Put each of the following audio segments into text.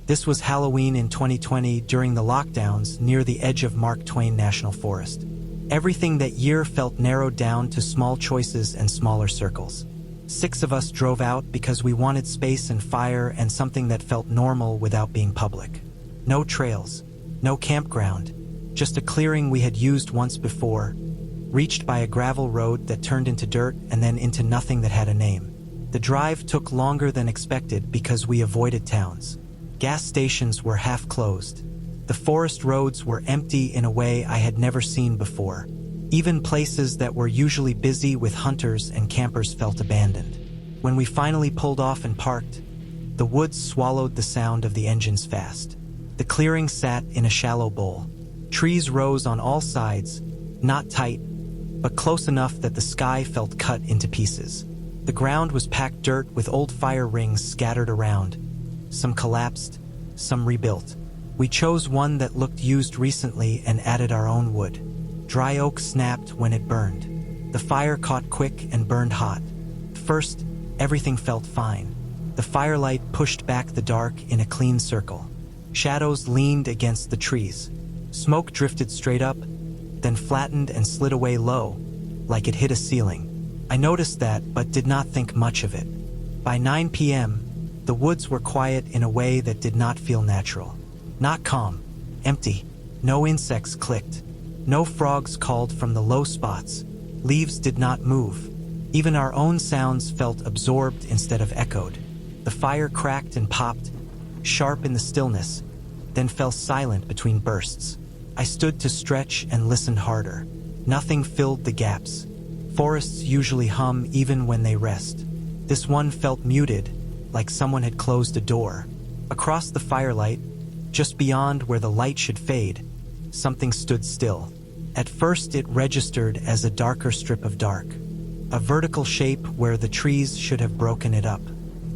This was Halloween in 2020 during the lockdowns near the edge of Mark Twain National Forest. Everything that year felt narrowed down to small choices and smaller circles. 6 of us drove out because we wanted space and fire and something that felt normal without being public. No trails, no campground, just a clearing we had used once before, reached by a gravel road that turned into dirt and then into nothing that had a name. The drive took longer than expected because we avoided towns. Gas stations were half closed. The forest roads were empty in a way I had never seen before. Even places that were usually busy with hunters and campers felt abandoned. When we finally pulled off and parked, the woods swallowed the sound of the engines fast. The clearing sat in a shallow bowl. Trees rose on all sides, not tight, but close enough that the sky felt cut into pieces. The ground was packed dirt with old fire rings scattered around. Some collapsed, some rebuilt. We chose one that looked used recently and added our own wood. Dry oak snapped when it burned. The fire caught quick and burned hot. First, everything felt fine. The firelight pushed back the dark in a clean circle. Shadows leaned against the trees. Smoke drifted straight up, then flattened and slid away low, like it hit a ceiling. I noticed that, but did not think much of it. By 9 p.m., the woods were quiet in a way that did not feel natural. Not calm, empty. No insects clicked. No frogs called from the low spots. Leaves did not move. Even our own sounds felt absorbed instead of echoed. The fire cracked and popped, sharp in the stillness, then fell silent between bursts. I stood to stretch and listened harder. Nothing filled the gaps. Forests usually hum even when they rest. This one felt muted, like someone had closed a door. Across the firelight, just beyond where the light should fade, something stood still. At first it registered as a darker strip of dark, a vertical shape where the trees should have broken it up.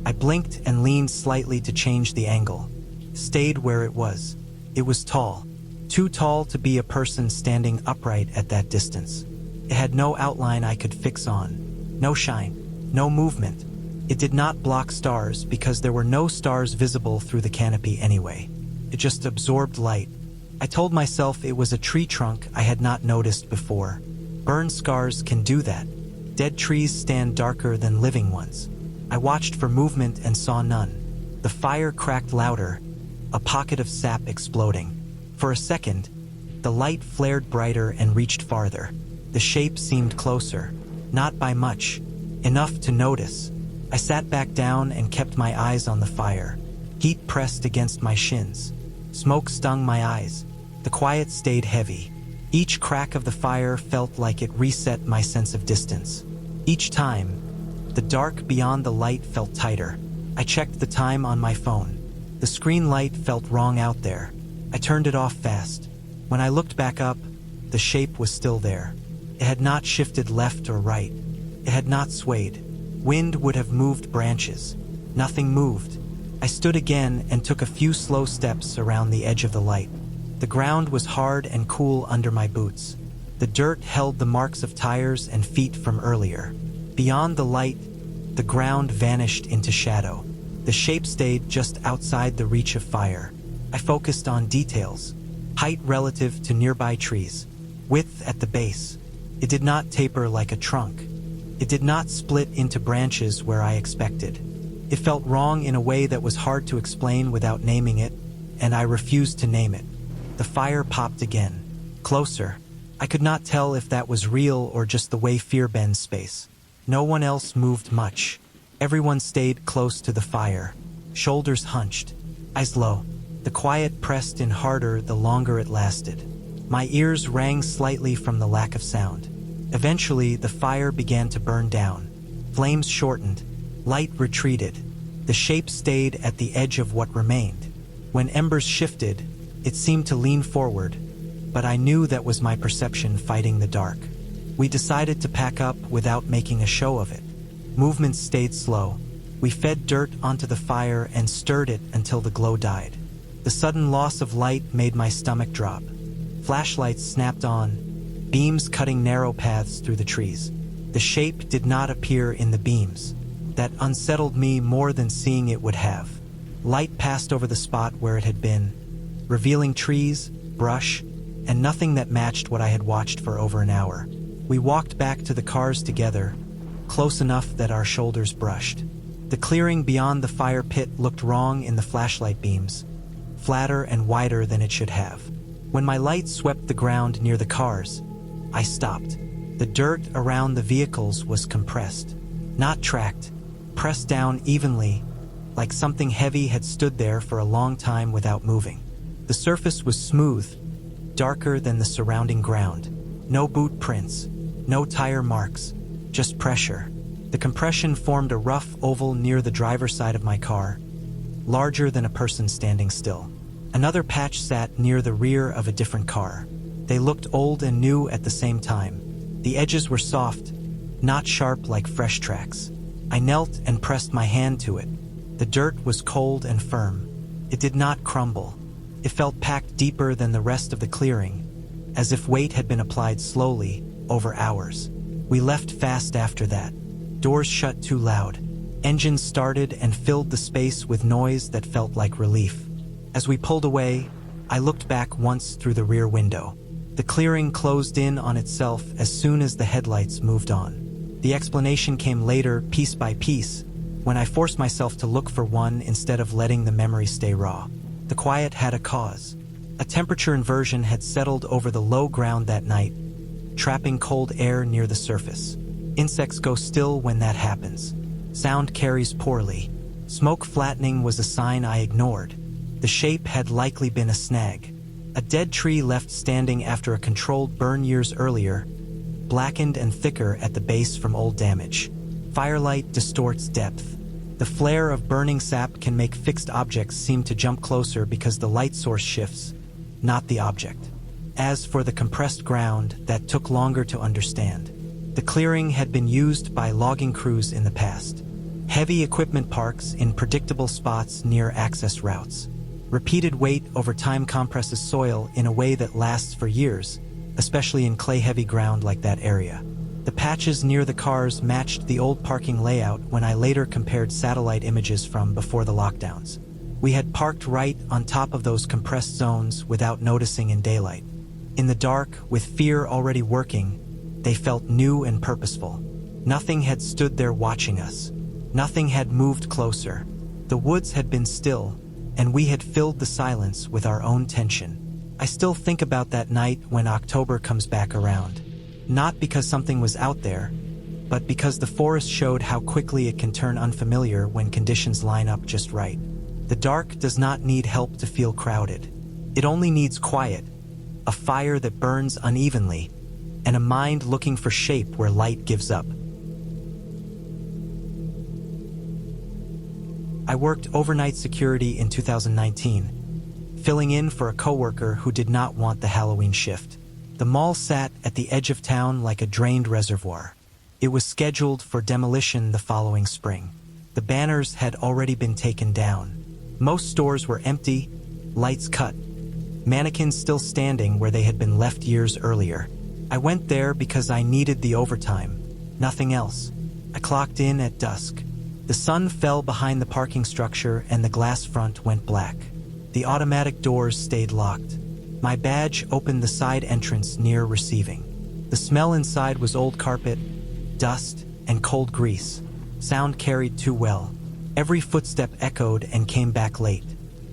I blinked and leaned slightly to change the angle. Stayed where it was. It was tall, too tall to be a person standing upright at that distance. It had no outline I could fix on, no shine, no movement. It did not block stars because there were no stars visible through the canopy anyway. It just absorbed light. I told myself it was a tree trunk I had not noticed before. Burn scars can do that. Dead trees stand darker than living ones. I watched for movement and saw none. The fire cracked louder, a pocket of sap exploding. For a second, the light flared brighter and reached farther. The shape seemed closer, not by much, enough to notice. I sat back down and kept my eyes on the fire. Heat pressed against my shins. Smoke stung my eyes. The quiet stayed heavy. Each crack of the fire felt like it reset my sense of distance. Each time, the dark beyond the light felt tighter. I checked the time on my phone. The screen light felt wrong out there. I turned it off fast. When I looked back up, the shape was still there. It had not shifted left or right. It had not swayed. Wind would have moved branches. Nothing moved. I stood again and took a few slow steps around the edge of the light. The ground was hard and cool under my boots. The dirt held the marks of tires and feet from earlier. Beyond the light, the ground vanished into shadow. The shape stayed just outside the reach of fire. I focused on details. Height relative to nearby trees. Width at the base. It did not taper like a trunk. It did not split into branches where I expected. It felt wrong in a way that was hard to explain without naming it, and I refused to name it. The fire popped again. Closer. I could not tell if that was real or just the way fear bends space. No one else moved much. Everyone stayed close to the fire, shoulders hunched, eyes low. The quiet pressed in harder the longer it lasted. My ears rang slightly from the lack of sound. Eventually, the fire began to burn down. Flames shortened. Light retreated. The shape stayed at the edge of what remained. When embers shifted, it seemed to lean forward, but I knew that was my perception fighting the dark. We decided to pack up without making a show of it. Movements stayed slow. We fed dirt onto the fire and stirred it until the glow died. The sudden loss of light made my stomach drop. Flashlights snapped on, beams cutting narrow paths through the trees. The shape did not appear in the beams. That unsettled me more than seeing it would have. Light passed over the spot where it had been, revealing trees, brush, and nothing that matched what I had watched for over an hour. We walked back to the cars together, close enough that our shoulders brushed. The clearing beyond the fire pit looked wrong in the flashlight beams, flatter and wider than it should have. When my light swept the ground near the cars, I stopped. The dirt around the vehicles was compressed, not tracked, pressed down evenly, like something heavy had stood there for a long time without moving. The surface was smooth, darker than the surrounding ground. No boot prints, no tire marks, just pressure. The compression formed a rough oval near the driver's side of my car, larger than a person standing still. Another patch sat near the rear of a different car. They looked old and new at the same time. The edges were soft, not sharp like fresh tracks. I knelt and pressed my hand to it. The dirt was cold and firm. It did not crumble. It felt packed deeper than the rest of the clearing, as if weight had been applied slowly, over hours. We left fast after that. Doors shut too loud. Engines started and filled the space with noise that felt like relief. As we pulled away, I looked back once through the rear window. The clearing closed in on itself as soon as the headlights moved on. The explanation came later, piece by piece, when I forced myself to look for one instead of letting the memory stay raw. The quiet had a cause. A temperature inversion had settled over the low ground that night, trapping cold air near the surface. Insects go still when that happens. Sound carries poorly. Smoke flattening was a sign I ignored. The shape had likely been a snag. A dead tree left standing after a controlled burn years earlier, blackened and thicker at the base from old damage. Firelight distorts depth. The flare of burning sap can make fixed objects seem to jump closer because the light source shifts, not the object. As for the compressed ground, that took longer to understand. The clearing had been used by logging crews in the past. Heavy equipment parks in predictable spots near access routes. Repeated weight over time compresses soil in a way that lasts for years, especially in clay-heavy ground like that area. The patches near the cars matched the old parking layout when I later compared satellite images from before the lockdowns. We had parked right on top of those compressed zones without noticing in daylight. In the dark, with fear already working, they felt new and purposeful. Nothing had stood there watching us. Nothing had moved closer. The woods had been still, and we had filled the silence with our own tension. I still think about that night when October comes back around. Not because something was out there, but because the forest showed how quickly it can turn unfamiliar when conditions line up just right. The dark does not need help to feel crowded. It only needs quiet, a fire that burns unevenly, and a mind looking for shape where light gives up. I worked overnight security in 2019, filling in for a coworker who did not want the Halloween shift. The mall sat at the edge of town like a drained reservoir. It was scheduled for demolition the following spring. The banners had already been taken down. Most stores were empty, lights cut, mannequins still standing where they had been left years earlier. I went there because I needed the overtime, nothing else. I clocked in at dusk. The sun fell behind the parking structure and the glass front went black. The automatic doors stayed locked. My badge opened the side entrance near receiving. The smell inside was old carpet, dust, and cold grease. Sound carried too well. Every footstep echoed and came back late.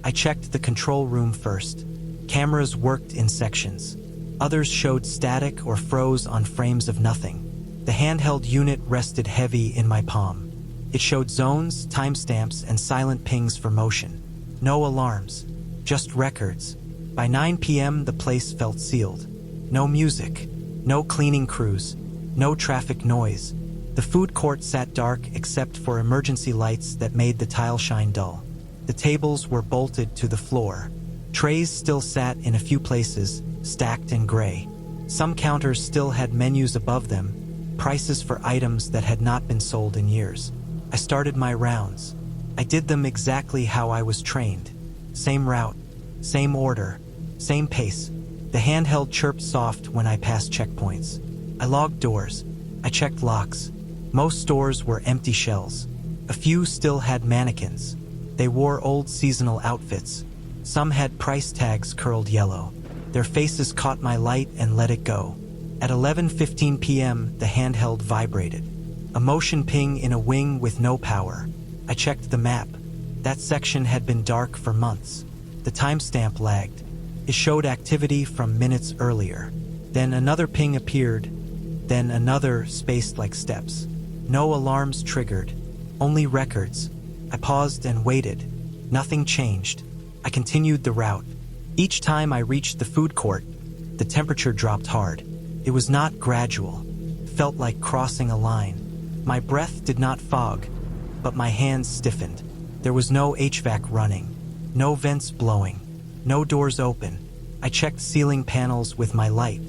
I checked the control room first. Cameras worked in sections. Others showed static or froze on frames of nothing. The handheld unit rested heavy in my palm. It showed zones, timestamps, and silent pings for motion. No alarms, just records. By 9 p.m., the place felt sealed. No music, no cleaning crews, no traffic noise. The food court sat dark except for emergency lights that made the tile shine dull. The tables were bolted to the floor. Trays still sat in a few places, stacked in gray. Some counters still had menus above them, prices for items that had not been sold in years. I started my rounds. I did them exactly how I was trained. Same route, same order, same pace. The handheld chirped soft when I passed checkpoints. I logged doors. I checked locks. Most stores were empty shells. A few still had mannequins. They wore old seasonal outfits. Some had price tags curled yellow. Their faces caught my light and let it go. At 11:15 p.m., the handheld vibrated. A motion ping in a wing with no power. I checked the map. That section had been dark for months. The timestamp lagged. It showed activity from minutes earlier. Then another ping appeared, then another spaced like steps. No alarms triggered, only records. I paused and waited. Nothing changed. I continued the route. Each time I reached the food court, the temperature dropped hard. It was not gradual. It felt like crossing a line. My breath did not fog, but my hands stiffened. There was no HVAC running, no vents blowing, no doors open. I checked ceiling panels with my light.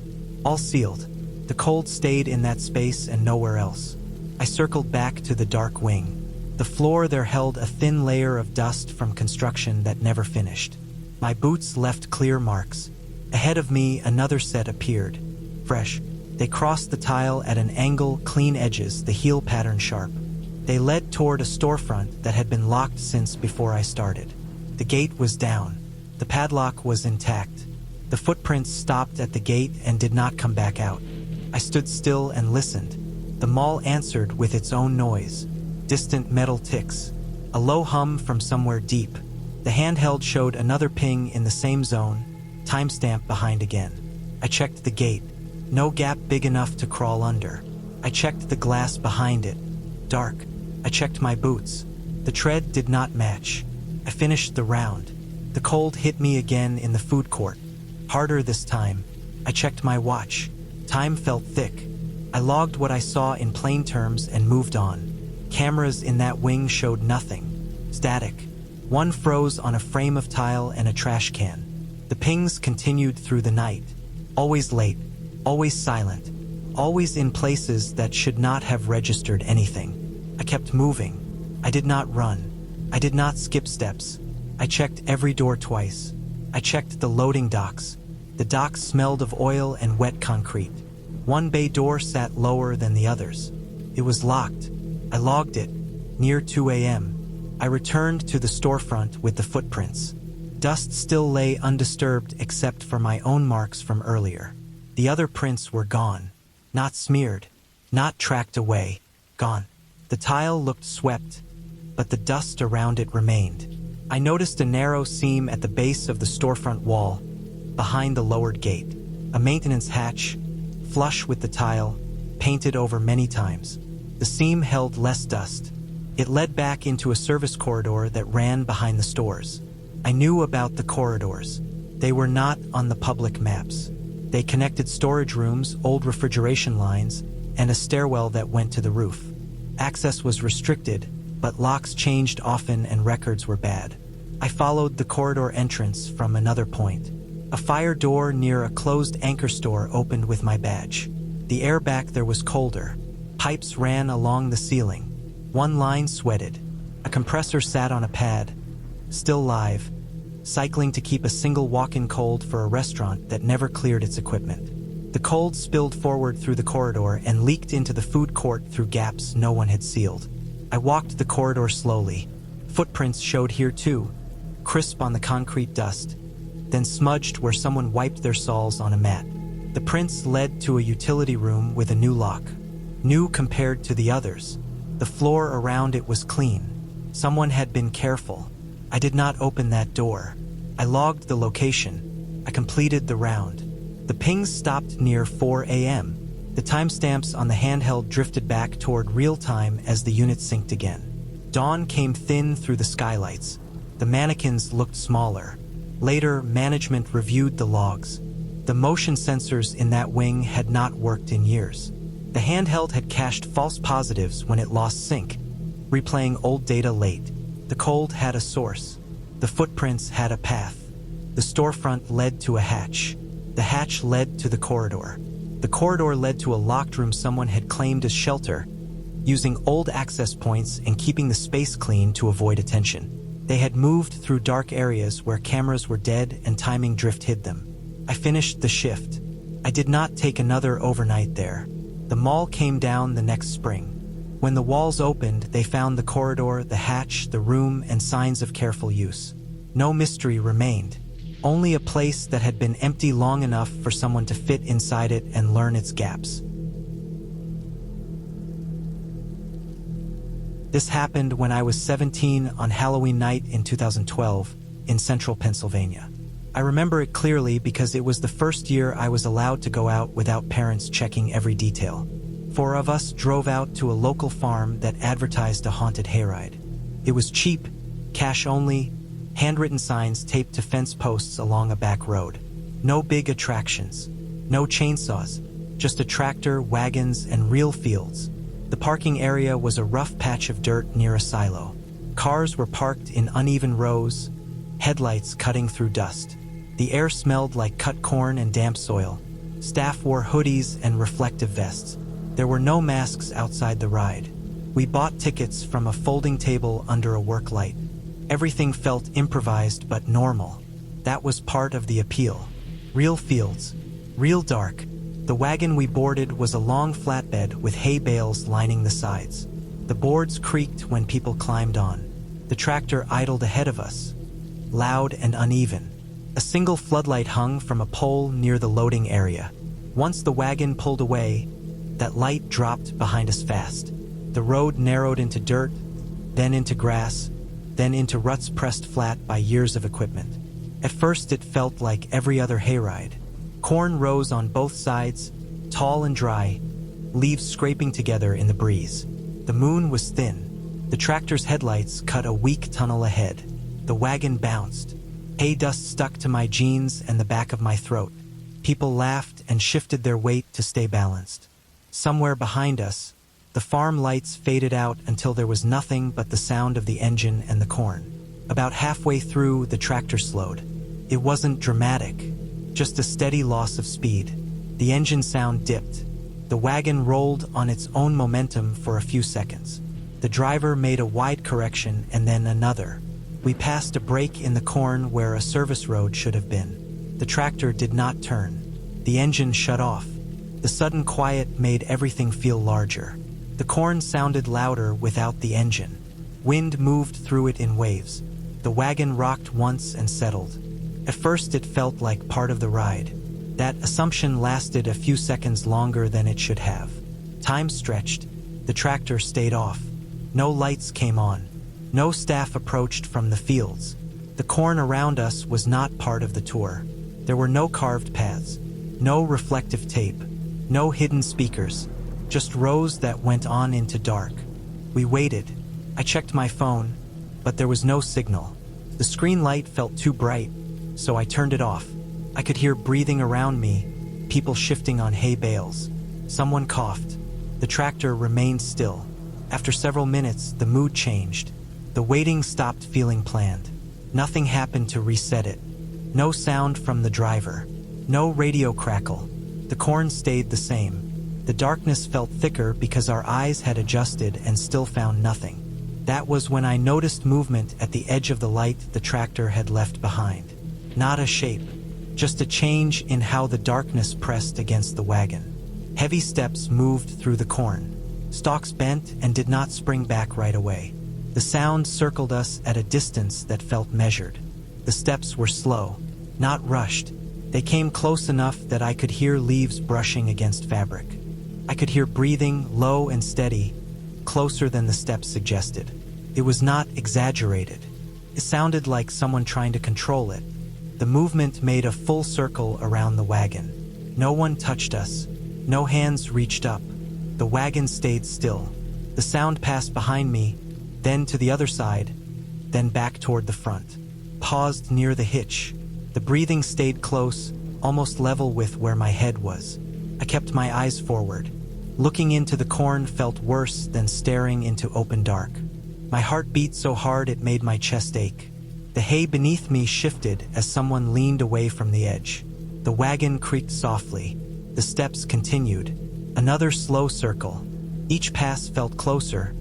All sealed. The cold stayed in that space and nowhere else. I circled back to the dark wing. The floor there held a thin layer of dust from construction that never finished. My boots left clear marks. Ahead of me, another set appeared. Fresh. They crossed the tile at an angle, clean edges, the heel pattern sharp. They led toward a storefront that had been locked since before I started. The gate was down. The padlock was intact. The footprints stopped at the gate and did not come back out. I stood still and listened. The mall answered with its own noise. Distant metal ticks. A low hum from somewhere deep. The handheld showed another ping in the same zone, timestamp behind again. I checked the gate. No gap big enough to crawl under. I checked the glass behind it. Dark. I checked my boots. The tread did not match. I finished the round. The cold hit me again in the food court. Harder this time. I checked my watch. Time felt thick. I logged what I saw in plain terms and moved on. Cameras in that wing showed nothing. Static. One froze on a frame of tile and a trash can. The pings continued through the night. Always late. Always silent. Always in places that should not have registered anything. I kept moving. I did not run. I did not skip steps. I checked every door twice. I checked the loading docks. The docks smelled of oil and wet concrete. One bay door sat lower than the others. It was locked. I logged it. Near 2 a.m. I returned to the storefront with the footprints. Dust still lay undisturbed except for my own marks from earlier. The other prints were gone. Not smeared. Not tracked away. Gone. The tile looked swept, but the dust around it remained. I noticed a narrow seam at the base of the storefront wall, behind the lowered gate. A maintenance hatch, flush with the tile, painted over many times. The seam held less dust. It led back into a service corridor that ran behind the stores. I knew about the corridors. They were not on the public maps. They connected storage rooms, old refrigeration lines, and a stairwell that went to the roof. Access was restricted, but locks changed often and records were bad. I followed the corridor entrance from another point. A fire door near a closed anchor store opened with my badge. The air back there was colder. Pipes ran along the ceiling. One line sweated. A compressor sat on a pad, still live, cycling to keep a single walk-in cold for a restaurant that never cleared its equipment. The cold spilled forward through the corridor and leaked into the food court through gaps no one had sealed. I walked the corridor slowly. Footprints showed here too, crisp on the concrete dust, then smudged where someone wiped their soles on a mat. The prints led to a utility room with a new lock. New compared to the others. The floor around it was clean. Someone had been careful. I did not open that door. I logged the location. I completed the round. The pings stopped near 4 a.m. The timestamps on the handheld drifted back toward real time as the unit synced again. Dawn came thin through the skylights. The mannequins looked smaller. Later, management reviewed the logs. The motion sensors in that wing had not worked in years. The handheld had cached false positives when it lost sync, replaying old data late. The cold had a source. The footprints had a path. The storefront led to a hatch. The hatch led to the corridor. The corridor led to a locked room someone had claimed as shelter, using old access points and keeping the space clean to avoid attention. They had moved through dark areas where cameras were dead and timing drift hid them. I finished the shift. I did not take another overnight there. The mall came down the next spring. When the walls opened, they found the corridor, the hatch, the room, and signs of careful use. No mystery remained, only a place that had been empty long enough for someone to fit inside it and learn its gaps. This happened when I was 17 on Halloween night in 2012 in central Pennsylvania. I remember it clearly because it was the first year I was allowed to go out without parents checking every detail. 4 of us drove out to a local farm that advertised a haunted hayride. It was cheap, cash only, handwritten signs taped to fence posts along a back road. No big attractions, no chainsaws, just a tractor, wagons, and real fields. The parking area was a rough patch of dirt near a silo. Cars were parked in uneven rows, headlights cutting through dust. The air smelled like cut corn and damp soil. Staff wore hoodies and reflective vests. There were no masks outside the ride. We bought tickets from a folding table under a work light. Everything felt improvised but normal. That was part of the appeal. Real fields, real dark. The wagon we boarded was a long flatbed with hay bales lining the sides. The boards creaked when people climbed on. The tractor idled ahead of us, loud and uneven. A single floodlight hung from a pole near the loading area. Once the wagon pulled away, that light dropped behind us fast. The road narrowed into dirt, then into grass, then into ruts pressed flat by years of equipment. At first it felt like every other hayride. Corn rose on both sides, tall and dry, leaves scraping together in the breeze. The moon was thin. The tractor's headlights cut a weak tunnel ahead. The wagon bounced. Hay dust stuck to my jeans and the back of my throat. People laughed and shifted their weight to stay balanced. Somewhere behind us, the farm lights faded out until there was nothing but the sound of the engine and the corn. About halfway through, the tractor slowed. It wasn't dramatic, just a steady loss of speed. The engine sound dipped. The wagon rolled on its own momentum for a few seconds. The driver made a wide correction and then another. We passed a break in the corn where a service road should have been. The tractor did not turn. The engine shut off. The sudden quiet made everything feel larger. The corn sounded louder without the engine. Wind moved through it in waves. The wagon rocked once and settled. At first it felt like part of the ride. That assumption lasted a few seconds longer than it should have. Time stretched. The tractor stayed off. No lights came on. No staff approached from the fields. The corn around us was not part of the tour. There were no carved paths, no reflective tape, no hidden speakers, just rows that went on into dark. We waited. I checked my phone, but there was no signal. The screen light felt too bright, so I turned it off. I could hear breathing around me, people shifting on hay bales. Someone coughed. The tractor remained still. After several minutes, the mood changed. The waiting stopped feeling planned. Nothing happened to reset it. No sound from the driver. No radio crackle. The corn stayed the same. The darkness felt thicker because our eyes had adjusted and still found nothing. That was when I noticed movement at the edge of the light the tractor had left behind. Not a shape, just a change in how the darkness pressed against the wagon. Heavy steps moved through the corn. Stalks bent and did not spring back right away. The sound circled us at a distance that felt measured. The steps were slow, not rushed. They came close enough that I could hear leaves brushing against fabric. I could hear breathing, low and steady, closer than the steps suggested. It was not exaggerated. It sounded like someone trying to control it. The movement made a full circle around the wagon. No one touched us. No hands reached up. The wagon stayed still. The sound passed behind me, then to the other side, then back toward the front. Paused near the hitch. The breathing stayed close, almost level with where my head was. I kept my eyes forward. Looking into the corn felt worse than staring into open dark. My heart beat so hard it made my chest ache. The hay beneath me shifted as someone leaned away from the edge. The wagon creaked softly. The steps continued. Another slow circle. Each pass felt closer,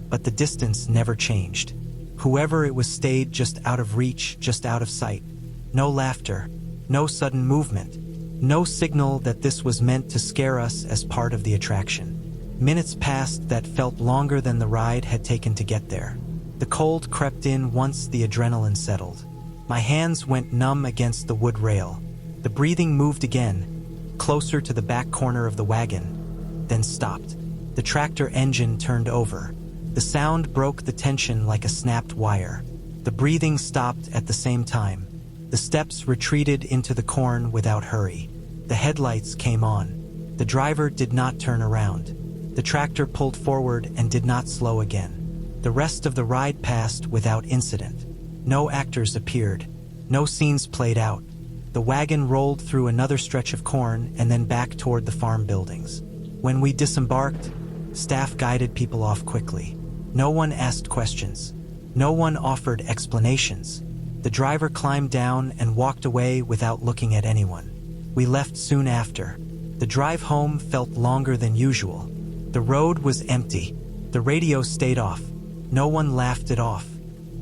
but the distance never changed. Whoever it was stayed just out of reach, just out of sight. No laughter, no sudden movement, no signal that this was meant to scare us as part of the attraction. Minutes passed that felt longer than the ride had taken to get there. The cold crept in once the adrenaline settled. My hands went numb against the wood rail. The breathing moved again, closer to the back corner of the wagon, then stopped. The tractor engine turned over. The sound broke the tension like a snapped wire. The breathing stopped at the same time. The steps retreated into the corn without hurry. The headlights came on. The driver did not turn around. The tractor pulled forward and did not slow again. The rest of the ride passed without incident. No actors appeared. No scenes played out. The wagon rolled through another stretch of corn and then back toward the farm buildings. When we disembarked, staff guided people off quickly. No one asked questions. No one offered explanations. The driver climbed down and walked away without looking at anyone. We left soon after. The drive home felt longer than usual. The road was empty. The radio stayed off. No one laughed it off.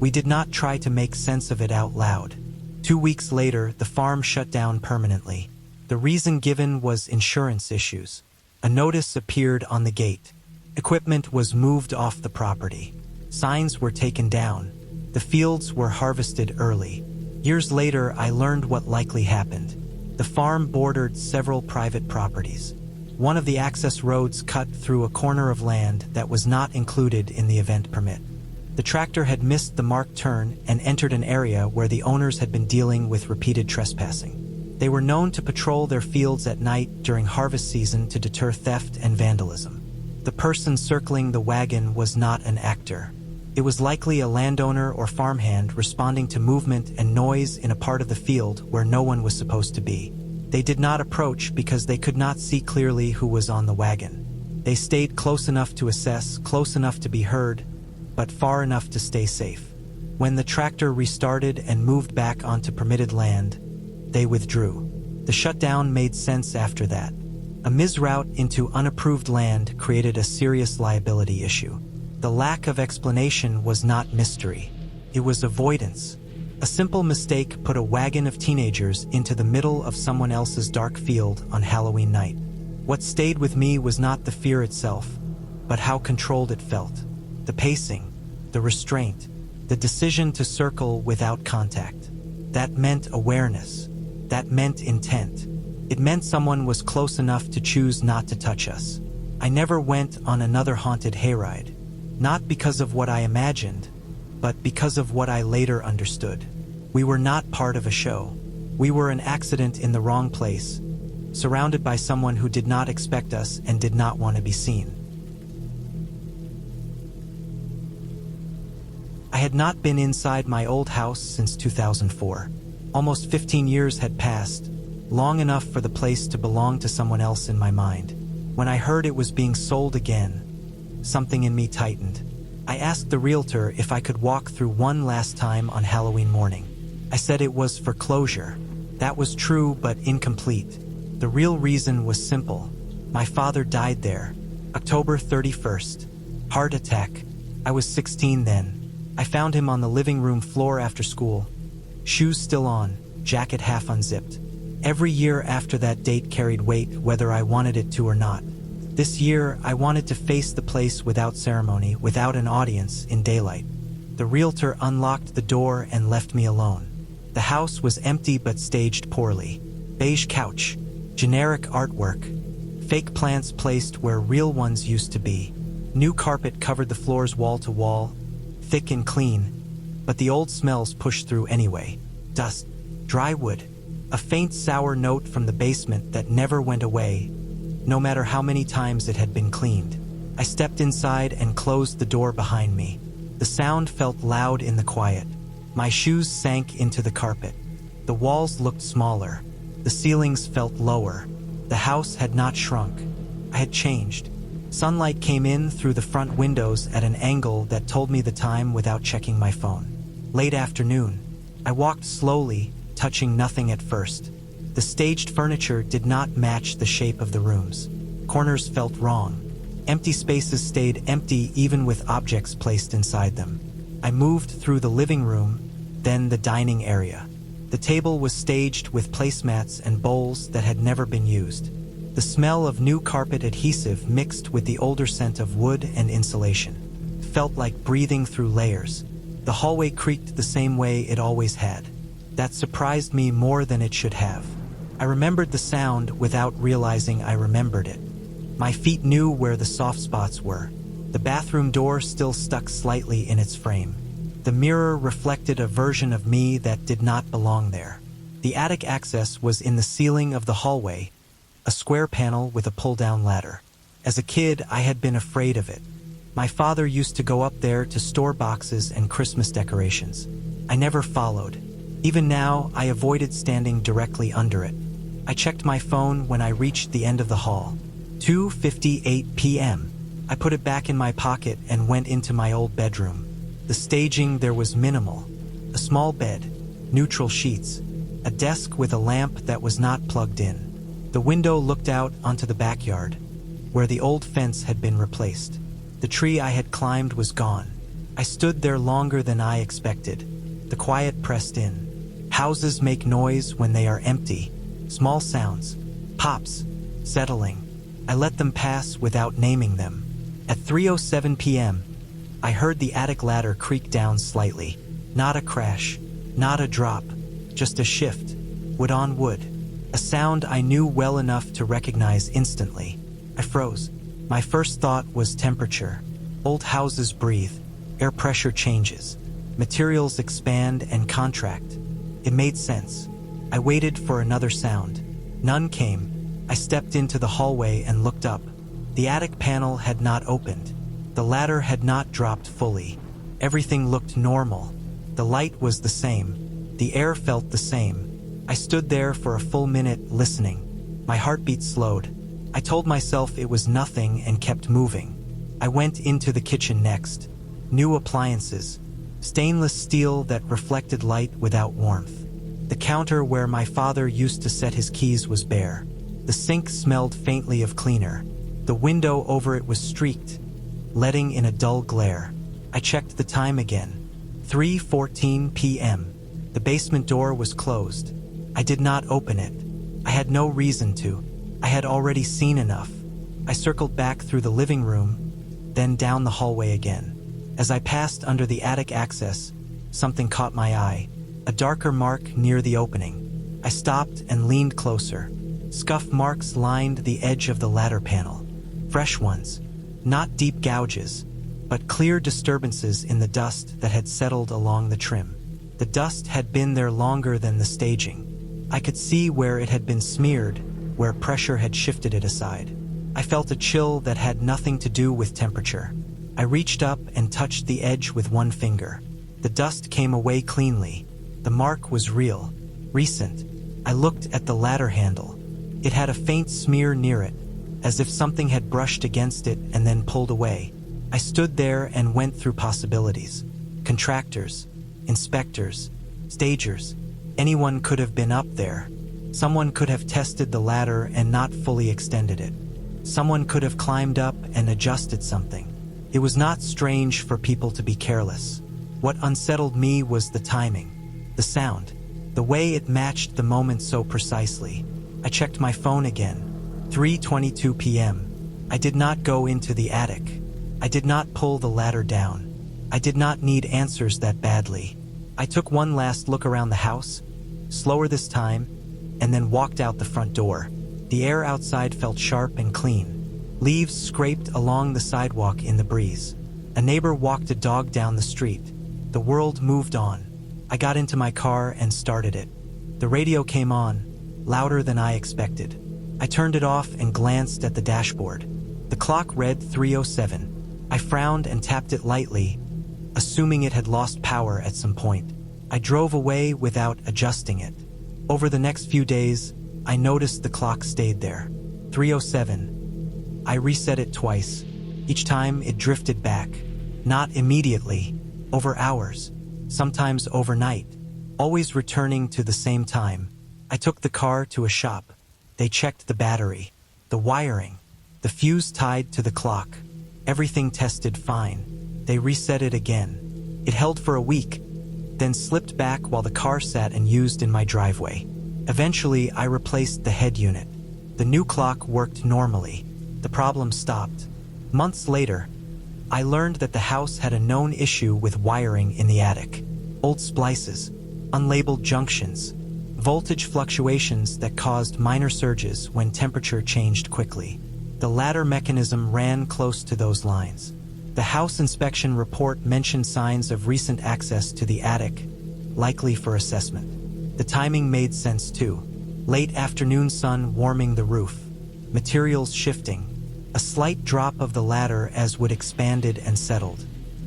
We did not try to make sense of it out loud. 2 weeks later, the farm shut down permanently. The reason given was insurance issues. A notice appeared on the gate. Equipment was moved off the property. Signs were taken down. The fields were harvested early. Years later, I learned what likely happened. The farm bordered several private properties. One of the access roads cut through a corner of land that was not included in the event permit. The tractor had missed the marked turn and entered an area where the owners had been dealing with repeated trespassing. They were known to patrol their fields at night during harvest season to deter theft and vandalism. The person circling the wagon was not an actor. It was likely a landowner or farmhand responding to movement and noise in a part of the field where no one was supposed to be. They did not approach because they could not see clearly who was on the wagon. They stayed close enough to assess, close enough to be heard, but far enough to stay safe. When the tractor restarted and moved back onto permitted land, they withdrew. The shutdown made sense after that. A misroute into unapproved land created a serious liability issue. The lack of explanation was not mystery. It was avoidance. A simple mistake put a wagon of teenagers into the middle of someone else's dark field on Halloween night. What stayed with me was not the fear itself, but how controlled it felt. The pacing, the restraint, the decision to circle without contact. That meant awareness. That meant intent. It meant someone was close enough to choose not to touch us. I never went on another haunted hayride. Not because of what I imagined, but because of what I later understood. We were not part of a show. We were an accident in the wrong place, surrounded by someone who did not expect us and did not want to be seen. I had not been inside my old house since 2004. Almost 15 years had passed, long enough for the place to belong to someone else in my mind. When I heard it was being sold again, something in me tightened. I asked the realtor if I could walk through one last time on Halloween morning. I said it was for closure. That was true but incomplete. The real reason was simple. My father died there, October 31st. Heart attack. I was 16 then. I found him on the living room floor after school. Shoes still on, jacket half unzipped. Every year after that date carried weight whether I wanted it to or not. This year, I wanted to face the place without ceremony, without an audience, in daylight. The realtor unlocked the door and left me alone. The house was empty but staged poorly. Beige couch, generic artwork, fake plants placed where real ones used to be. New carpet covered the floors wall to wall, thick and clean, but the old smells pushed through anyway. Dust, dry wood, a faint sour note from the basement that never went away, no matter how many times it had been cleaned. I stepped inside and closed the door behind me. The sound felt loud in the quiet. My shoes sank into the carpet. The walls looked smaller. The ceilings felt lower. The house had not shrunk. I had changed. Sunlight came in through the front windows at an angle that told me the time without checking my phone. Late afternoon. I walked slowly, touching nothing at first. The staged furniture did not match the shape of the rooms. Corners felt wrong. Empty spaces stayed empty even with objects placed inside them. I moved through the living room, then the dining area. The table was staged with placemats and bowls that had never been used. The smell of new carpet adhesive mixed with the older scent of wood and insulation felt like breathing through layers. The hallway creaked the same way it always had. That surprised me more than it should have. I remembered the sound without realizing I remembered it. My feet knew where the soft spots were. The bathroom door still stuck slightly in its frame. The mirror reflected a version of me that did not belong there. The attic access was in the ceiling of the hallway, a square panel with a pull-down ladder. As a kid, I had been afraid of it. My father used to go up there to store boxes and Christmas decorations. I never followed. Even now, I avoided standing directly under it. I checked my phone when I reached the end of the hall. 2:58 p.m. I put it back in my pocket and went into my old bedroom. The staging there was minimal. A small bed, neutral sheets, a desk with a lamp that was not plugged in. The window looked out onto the backyard, where the old fence had been replaced. The tree I had climbed was gone. I stood there longer than I expected. The quiet pressed in. Houses make noise when they are empty. Small sounds, pops, settling. I let them pass without naming them. At 3:07 p.m., I heard the attic ladder creak down slightly. Not a crash, not a drop, just a shift, wood on wood. A sound I knew well enough to recognize instantly. I froze. My first thought was temperature. Old houses breathe, air pressure changes, materials expand and contract. It made sense. I waited for another sound. None came. I stepped into the hallway and looked up. The attic panel had not opened. The ladder had not dropped fully. Everything looked normal. The light was the same. The air felt the same. I stood there for a full minute, listening. My heartbeat slowed. I told myself it was nothing and kept moving. I went into the kitchen next. New appliances. Stainless steel that reflected light without warmth. The counter where my father used to set his keys was bare. The sink smelled faintly of cleaner. The window over it was streaked, letting in a dull glare. I checked the time again. 3:14 p.m. The basement door was closed. I did not open it. I had no reason to. I had already seen enough. I circled back through the living room, then down the hallway again. As I passed under the attic access, something caught my eye. A darker mark near the opening. I stopped and leaned closer. Scuff marks lined the edge of the ladder panel. Fresh ones. Not deep gouges, but clear disturbances in the dust that had settled along the trim. The dust had been there longer than the staging. I could see where it had been smeared, where pressure had shifted it aside. I felt a chill that had nothing to do with temperature. I reached up and touched the edge with one finger. The dust came away cleanly. The mark was real, recent. I looked at the ladder handle. It had a faint smear near it, as if something had brushed against it and then pulled away. I stood there and went through possibilities. Contractors, inspectors, stagers. Anyone could have been up there. Someone could have tested the ladder and not fully extended it. Someone could have climbed up and adjusted something. It was not strange for people to be careless. What unsettled me was the timing. The sound, the way it matched the moment so precisely. I checked my phone again. 3:22 p.m. I did not go into the attic. I did not pull the ladder down. I did not need answers that badly. I took one last look around the house, slower this time, and then walked out the front door. The air outside felt sharp and clean. Leaves scraped along the sidewalk in the breeze. A neighbor walked a dog down the street. The world moved on. I got into my car and started it. The radio came on, louder than I expected. I turned it off and glanced at the dashboard. The clock read 3:07. I frowned and tapped it lightly, assuming it had lost power at some point. I drove away without adjusting it. Over the next few days, I noticed the clock stayed there. 3:07. I reset it twice. Each time it drifted back. Not immediately, over hours. Sometimes overnight, always returning to the same time. I took the car to a shop. They checked the battery, the wiring, the fuse tied to the clock. Everything tested fine. They reset it again. It held for a week, then slipped back while the car sat and used in my driveway. Eventually, I replaced the head unit. The new clock worked normally. The problem stopped. Months later, I learned that the house had a known issue with wiring in the attic. Old splices, unlabeled junctions, voltage fluctuations that caused minor surges when temperature changed quickly. The ladder mechanism ran close to those lines. The house inspection report mentioned signs of recent access to the attic, likely for assessment. The timing made sense too. Late afternoon sun warming the roof, materials shifting, a slight drop of the ladder as wood expanded and settled.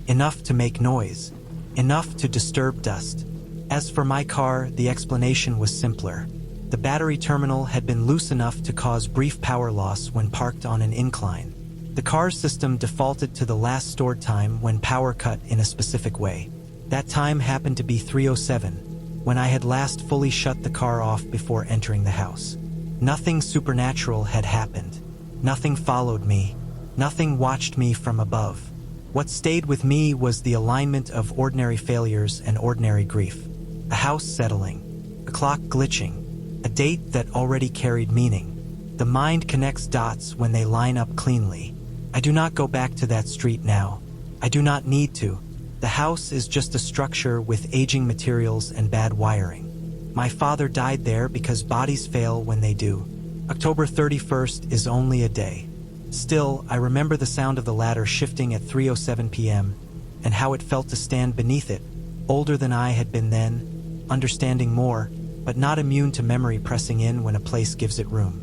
Enough to make noise, enough to disturb dust. As for my car, the explanation was simpler. The battery terminal had been loose enough to cause brief power loss when parked on an incline. The car's system defaulted to the last stored time when power cut in a specific way. That time happened to be 3:07, when I had last fully shut the car off before entering the house. Nothing supernatural had happened. Nothing followed me. Nothing watched me from above. What stayed with me was the alignment of ordinary failures and ordinary grief. A house settling, a clock glitching, a date that already carried meaning. The mind connects dots when they line up cleanly. I do not go back to that street now. I do not need to. The house is just a structure with aging materials and bad wiring. My father died there because bodies fail when they do. October 31st is only a day. Still, I remember the sound of the ladder shifting at 3:07 p.m. and how it felt to stand beneath it, older than I had been then, understanding more, but not immune to memory pressing in when a place gives it room.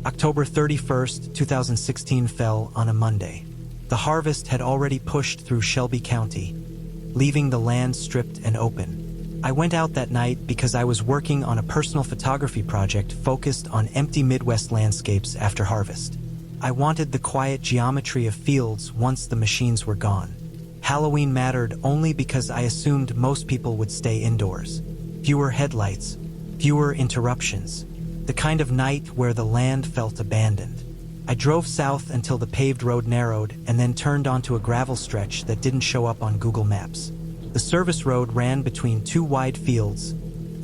October 31st, 2016 fell on a Monday. The harvest had already pushed through Shelby County, leaving the land stripped and open. I went out that night because I was working on a personal photography project focused on empty Midwest landscapes after harvest. I wanted the quiet geometry of fields once the machines were gone. Halloween mattered only because I assumed most people would stay indoors. Fewer headlights, fewer interruptions. The kind of night where the land felt abandoned. I drove south until the paved road narrowed and then turned onto a gravel stretch that didn't show up on Google Maps. The service road ran between two wide fields,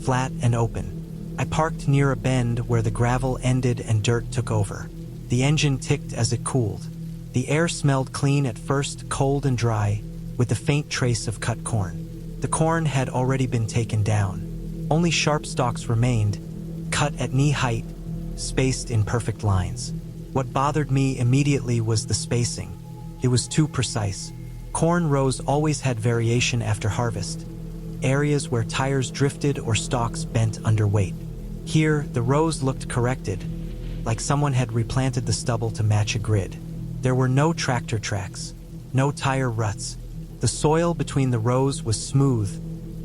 flat and open. I parked near a bend where the gravel ended and dirt took over. The engine ticked as it cooled. The air smelled clean at first, cold and dry, with a faint trace of cut corn. The corn had already been taken down. Only sharp stalks remained, cut at knee height, spaced in perfect lines. What bothered me immediately was the spacing. It was too precise. Corn rows always had variation after harvest, areas where tires drifted or stalks bent under weight. Here, the rows looked corrected, like someone had replanted the stubble to match a grid. There were no tractor tracks, no tire ruts. The soil between the rows was smooth,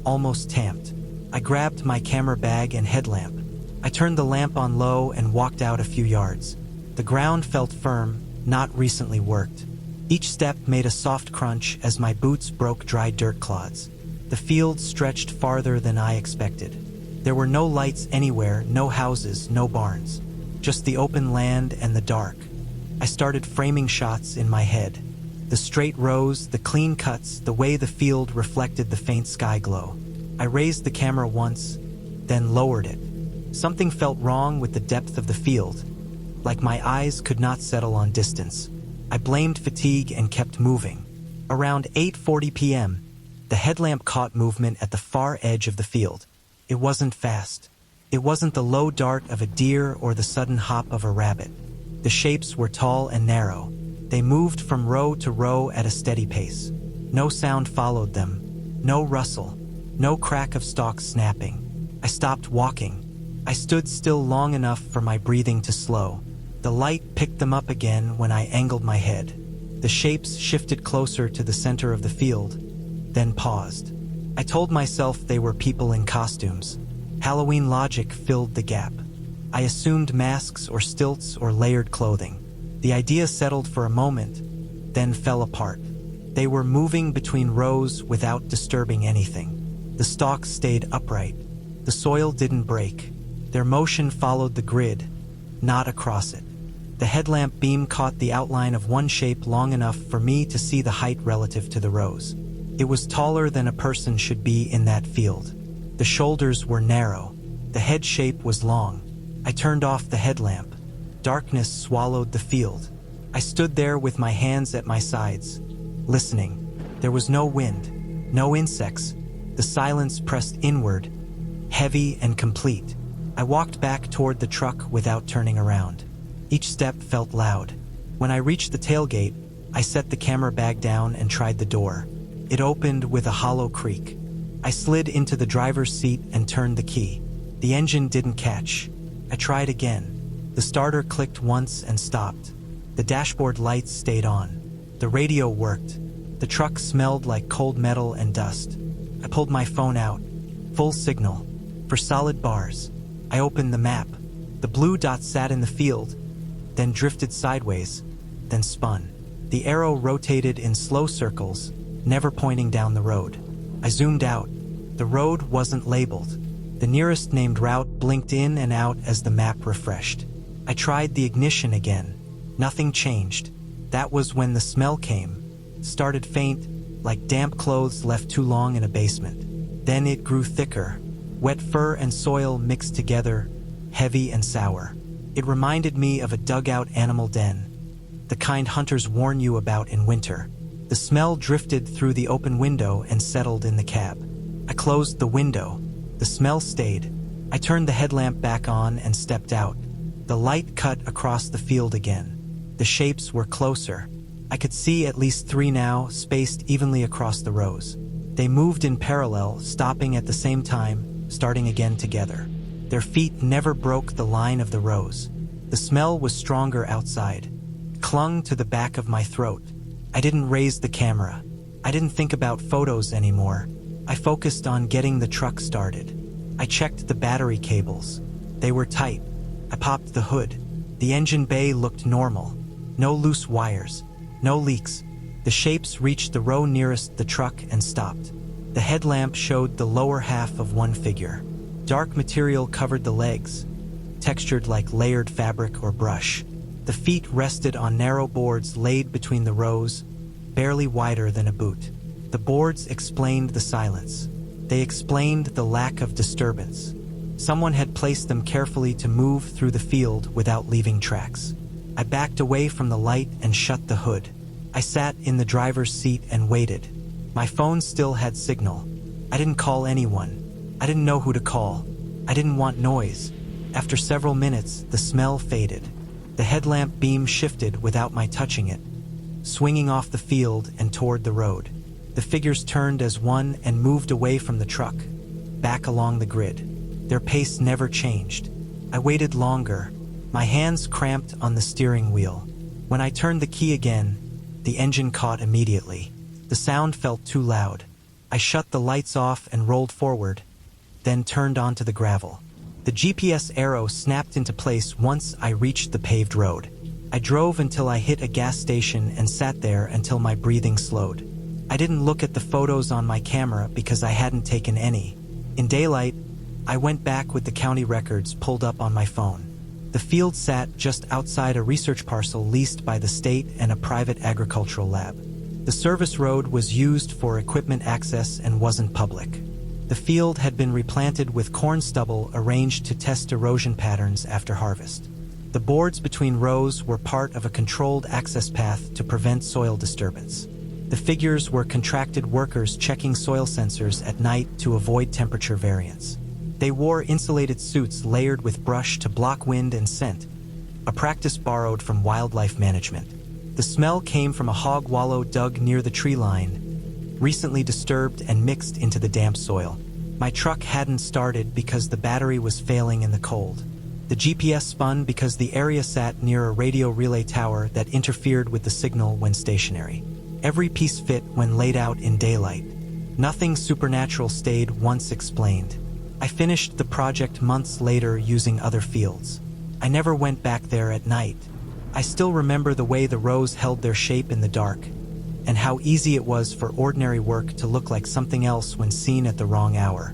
almost tamped. I grabbed my camera bag and headlamp. I turned the lamp on low and walked out a few yards. The ground felt firm, not recently worked. Each step made a soft crunch as my boots broke dry dirt clods. The field stretched farther than I expected. There were no lights anywhere, no houses, no barns. Just the open land and the dark. I started framing shots in my head. The straight rows, the clean cuts, the way the field reflected the faint sky glow. I raised the camera once, then lowered it. Something felt wrong with the depth of the field, like my eyes could not settle on distance. I blamed fatigue and kept moving. Around 8:40 p.m., the headlamp caught movement at the far edge of the field. It wasn't fast. It wasn't the low dart of a deer or the sudden hop of a rabbit. The shapes were tall and narrow. They moved from row to row at a steady pace. No sound followed them. No rustle. No crack of stalks snapping. I stopped walking. I stood still long enough for my breathing to slow. The light picked them up again when I angled my head. The shapes shifted closer to the center of the field, then paused. I told myself they were people in costumes. Halloween logic filled the gap. I assumed masks or stilts or layered clothing. The idea settled for a moment, then fell apart. They were moving between rows without disturbing anything. The stalks stayed upright. The soil didn't break. Their motion followed the grid, not across it. The headlamp beam caught the outline of one shape long enough for me to see the height relative to the rows. It was taller than a person should be in that field. The shoulders were narrow. The head shape was long. I turned off the headlamp. Darkness swallowed the field. I stood there with my hands at my sides, listening. There was no wind, no insects. The silence pressed inward, heavy and complete. I walked back toward the truck without turning around. Each step felt loud. When I reached the tailgate, I set the camera bag down and tried the door. It opened with a hollow creak. I slid into the driver's seat and turned the key. The engine didn't catch. I tried again. The starter clicked once and stopped. The dashboard lights stayed on. The radio worked. The truck smelled like cold metal and dust. I pulled my phone out. Full signal. For solid bars. I opened the map. The blue dot sat in the field, then drifted sideways, then spun. The arrow rotated in slow circles, never pointing down the road. I zoomed out. The road wasn't labeled. The nearest named route blinked in and out as the map refreshed. I tried the ignition again. Nothing changed. That was when the smell came. Started faint, like damp clothes left too long in a basement. Then it grew thicker. Wet fur and soil mixed together, heavy and sour. It reminded me of a dugout animal den, the kind hunters warn you about in winter. The smell drifted through the open window and settled in the cab. I closed the window. The smell stayed. I turned the headlamp back on and stepped out. The light cut across the field again. The shapes were closer. I could see at least 3 now, spaced evenly across the rows. They moved in parallel, stopping at the same time, starting again together. Their feet never broke the line of the rows. The smell was stronger outside. It clung to the back of my throat. I didn't raise the camera. I didn't think about photos anymore. I focused on getting the truck started. I checked the battery cables. They were tight. I popped the hood. The engine bay looked normal. No loose wires. No leaks. The shapes reached the row nearest the truck and stopped. The headlamp showed the lower half of one figure. Dark material covered the legs, textured like layered fabric or brush. The feet rested on narrow boards laid between the rows, barely wider than a boot. The boards explained the silence. They explained the lack of disturbance. Someone had placed them carefully to move through the field without leaving tracks. I backed away from the light and shut the hood. I sat in the driver's seat and waited. My phone still had signal. I didn't call anyone. I didn't know who to call. I didn't want noise. After several minutes, the smell faded. The headlamp beam shifted without my touching it, swinging off the field and toward the road. The figures turned as one and moved away from the truck, back along the grid. Their pace never changed. I waited longer, my hands cramped on the steering wheel. When I turned the key again, the engine caught immediately. The sound felt too loud. I shut the lights off and rolled forward, then turned onto the gravel. The GPS arrow snapped into place once I reached the paved road. I drove until I hit a gas station and sat there until my breathing slowed. I didn't look at the photos on my camera because I hadn't taken any. In daylight, I went back with the county records pulled up on my phone. The field sat just outside a research parcel leased by the state and a private agricultural lab. The service road was used for equipment access and wasn't public. The field had been replanted with corn stubble arranged to test erosion patterns after harvest. The boards between rows were part of a controlled access path to prevent soil disturbance. The figures were contracted workers checking soil sensors at night to avoid temperature variance. They wore insulated suits layered with brush to block wind and scent, a practice borrowed from wildlife management. The smell came from a hog wallow dug near the tree line, recently disturbed and mixed into the damp soil. My truck hadn't started because the battery was failing in the cold. The GPS spun because the area sat near a radio relay tower that interfered with the signal when stationary. Every piece fit when laid out in daylight. Nothing supernatural stayed once explained. I finished the project months later using other fields. I never went back there at night. I still remember the way the rows held their shape in the dark, and how easy it was for ordinary work to look like something else when seen at the wrong hour.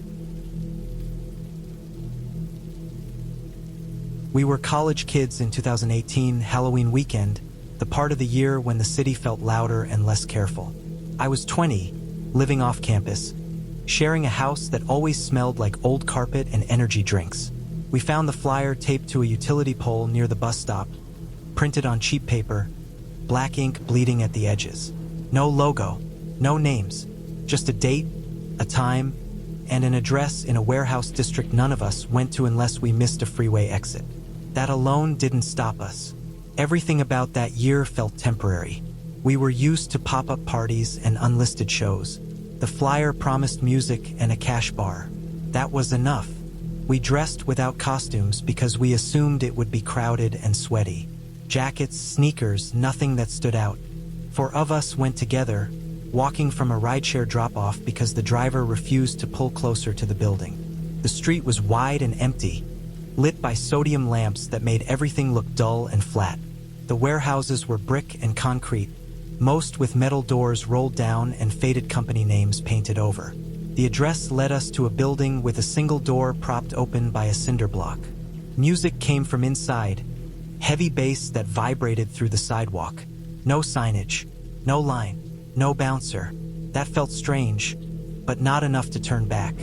We were college kids in 2018 Halloween weekend, the part of the year when the city felt louder and less careful. I was 20, living off campus, sharing a house that always smelled like old carpet and energy drinks. We found the flyer taped to a utility pole near the bus stop, printed on cheap paper, black ink bleeding at the edges. No logo, no names, just a date, a time, and an address in a warehouse district none of us went to unless we missed a freeway exit. That alone didn't stop us. Everything about that year felt temporary. We were used to pop-up parties and unlisted shows. The flyer promised music and a cash bar. That was enough. We dressed without costumes because we assumed it would be crowded and sweaty. Jackets, sneakers, nothing that stood out. 4 of us went together, walking from a rideshare drop-off because the driver refused to pull closer to the building. The street was wide and empty, lit by sodium lamps that made everything look dull and flat. The warehouses were brick and concrete, most with metal doors rolled down and faded company names painted over. The address led us to a building with a single door propped open by a cinder block. Music came from inside, heavy bass that vibrated through the sidewalk. No signage, no line, no bouncer. That felt strange, but not enough to turn back.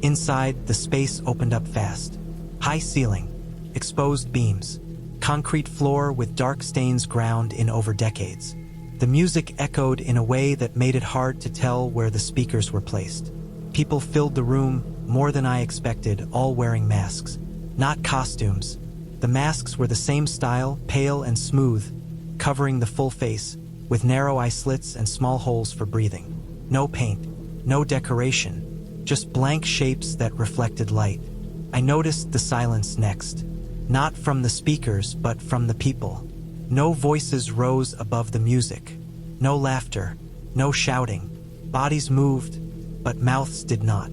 Inside, the space opened up fast. High ceiling, exposed beams, concrete floor with dark stains ground in over decades. The music echoed in a way that made it hard to tell where the speakers were placed. People filled the room, more than I expected, all wearing masks. Not costumes. The masks were the same style, pale and smooth, covering the full face, with narrow eye slits and small holes for breathing. No paint, no decoration, just blank shapes that reflected light. I noticed the silence next. Not from the speakers, but from the people. No voices rose above the music. No laughter, no shouting. Bodies moved, but mouths did not.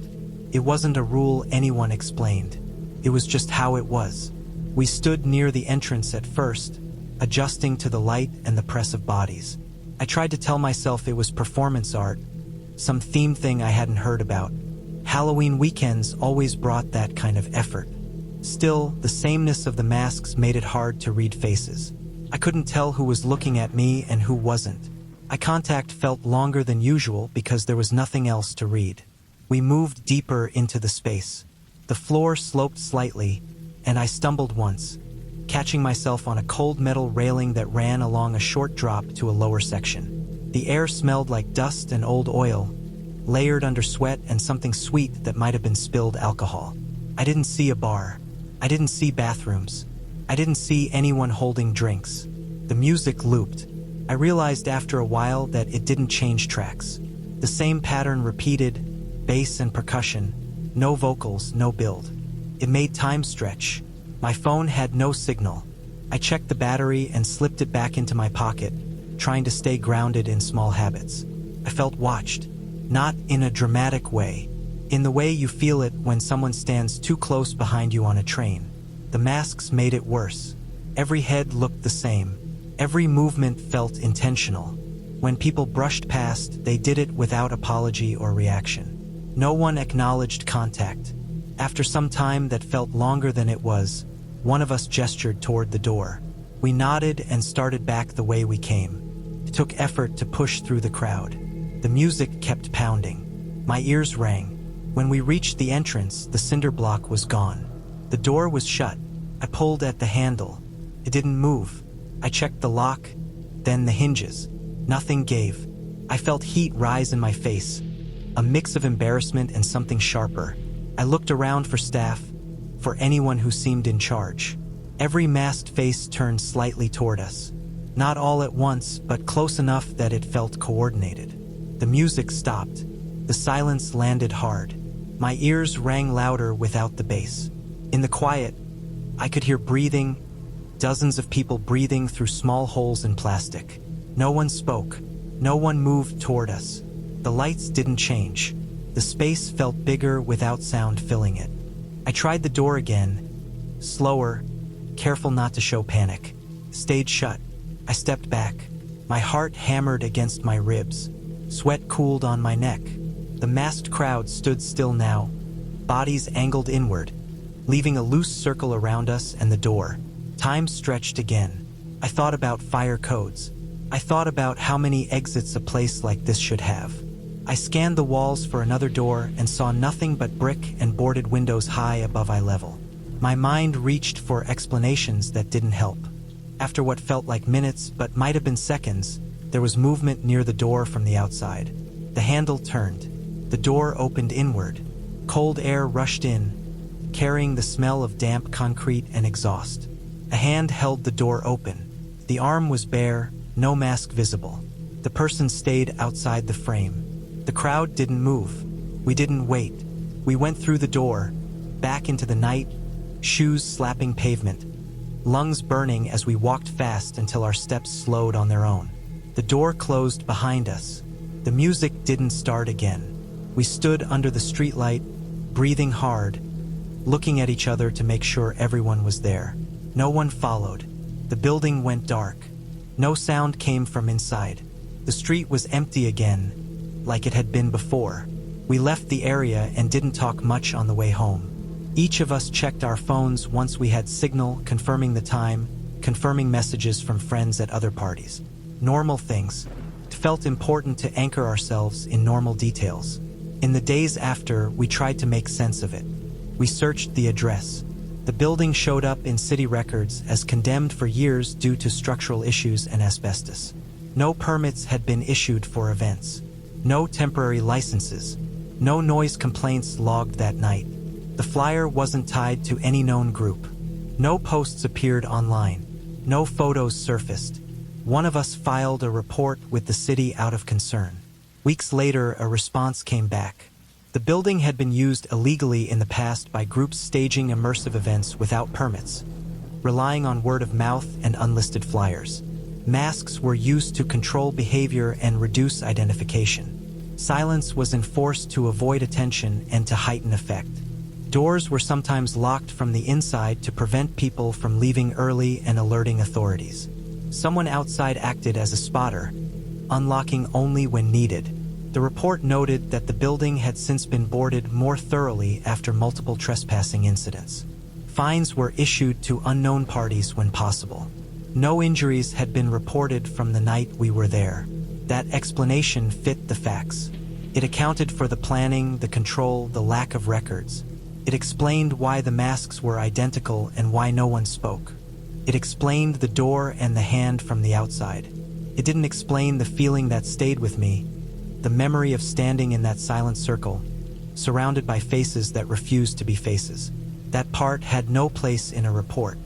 It wasn't a rule anyone explained. It was just how it was. We stood near the entrance at first, adjusting to the light and the press of bodies. I tried to tell myself it was performance art, some theme thing I hadn't heard about. Halloween weekends always brought that kind of effort. Still, the sameness of the masks made it hard to read faces. I couldn't tell who was looking at me and who wasn't. Eye contact felt longer than usual because there was nothing else to read. We moved deeper into the space. The floor sloped slightly, and I stumbled once, catching myself on a cold metal railing that ran along a short drop to a lower section. The air smelled like dust and old oil, layered under sweat and something sweet that might have been spilled alcohol. I didn't see a bar. I didn't see bathrooms. I didn't see anyone holding drinks. The music looped. I realized after a while that it didn't change tracks. The same pattern repeated, bass and percussion, no vocals, no build. It made time stretch. My phone had no signal. I checked the battery and slipped it back into my pocket, trying to stay grounded in small habits. I felt watched, not in a dramatic way, in the way you feel it when someone stands too close behind you on a train. The masks made it worse. Every head looked the same. Every movement felt intentional. When people brushed past, they did it without apology or reaction. No one acknowledged contact. After some time that felt longer than it was, one of us gestured toward the door. We nodded and started back the way we came. It took effort to push through the crowd. The music kept pounding. My ears rang. When we reached the entrance, the cinder block was gone. The door was shut. I pulled at the handle. It didn't move. I checked the lock, then the hinges. Nothing gave. I felt heat rise in my face, a mix of embarrassment and something sharper. I looked around for staff, for anyone who seemed in charge. Every masked face turned slightly toward us. Not all at once, but close enough that it felt coordinated. The music stopped. The silence landed hard. My ears rang louder without the bass. In the quiet, I could hear breathing, dozens of people breathing through small holes in plastic. No one spoke. No one moved toward us. The lights didn't change. The space felt bigger without sound filling it. I tried the door again, slower, careful not to show panic. Stayed shut. I stepped back. My heart hammered against my ribs. Sweat cooled on my neck. The masked crowd stood still now, bodies angled inward, leaving a loose circle around us and the door. Time stretched again. I thought about fire codes. I thought about how many exits a place like this should have. I scanned the walls for another door and saw nothing but brick and boarded windows high above eye level. My mind reached for explanations that didn't help. After what felt like minutes but might have been seconds, there was movement near the door from the outside. The handle turned. The door opened inward. Cold air rushed in, carrying the smell of damp concrete and exhaust. A hand held the door open. The arm was bare, no mask visible. The person stayed outside the frame. The crowd didn't move. We didn't wait. We went through the door, back into the night, shoes slapping pavement, lungs burning as we walked fast until our steps slowed on their own. The door closed behind us. The music didn't start again. We stood under the streetlight, breathing hard, looking at each other to make sure everyone was there. No one followed. The building went dark. No sound came from inside. The street was empty again, like it had been before. We left the area and didn't talk much on the way home. Each of us checked our phones once we had signal, confirming the time, confirming messages from friends at other parties. Normal things. It felt important to anchor ourselves in normal details. In the days after, we tried to make sense of it. We searched the address. The building showed up in city records as condemned for years due to structural issues and asbestos. No permits had been issued for events. No temporary licenses. No noise complaints logged that night. The flyer wasn't tied to any known group. No posts appeared online. No photos surfaced. One of us filed a report with the city out of concern. Weeks later, a response came back. The building had been used illegally in the past by groups staging immersive events without permits, relying on word of mouth and unlisted flyers. Masks were used to control behavior and reduce identification. Silence was enforced to avoid attention and to heighten effect. Doors were sometimes locked from the inside to prevent people from leaving early and alerting authorities. Someone outside acted as a spotter, unlocking only when needed. The report noted that the building had since been boarded more thoroughly after multiple trespassing incidents. Fines were issued to unknown parties when possible. No injuries had been reported from the night we were there. That explanation fit the facts. It accounted for the planning, the control, the lack of records. It explained why the masks were identical and why no one spoke. It explained the door and the hand from the outside. It didn't explain the feeling that stayed with me, the memory of standing in that silent circle, surrounded by faces that refused to be faces. That part had no place in a report.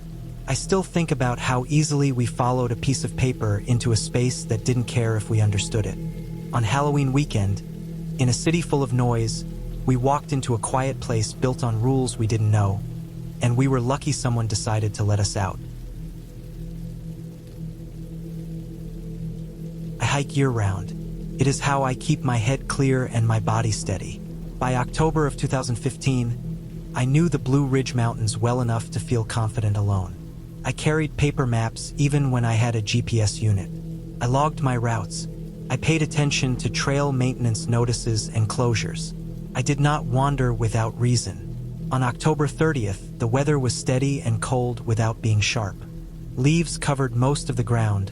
I still think about how easily we followed a piece of paper into a space that didn't care if we understood it. On Halloween weekend, in a city full of noise, we walked into a quiet place built on rules we didn't know, and we were lucky someone decided to let us out. I hike year-round. It is how I keep my head clear and my body steady. By October of 2015, I knew the Blue Ridge Mountains well enough to feel confident alone. I carried paper maps even when I had a GPS unit. I logged my routes. I paid attention to trail maintenance notices and closures. I did not wander without reason. On October 30th, the weather was steady and cold without being sharp. Leaves covered most of the ground,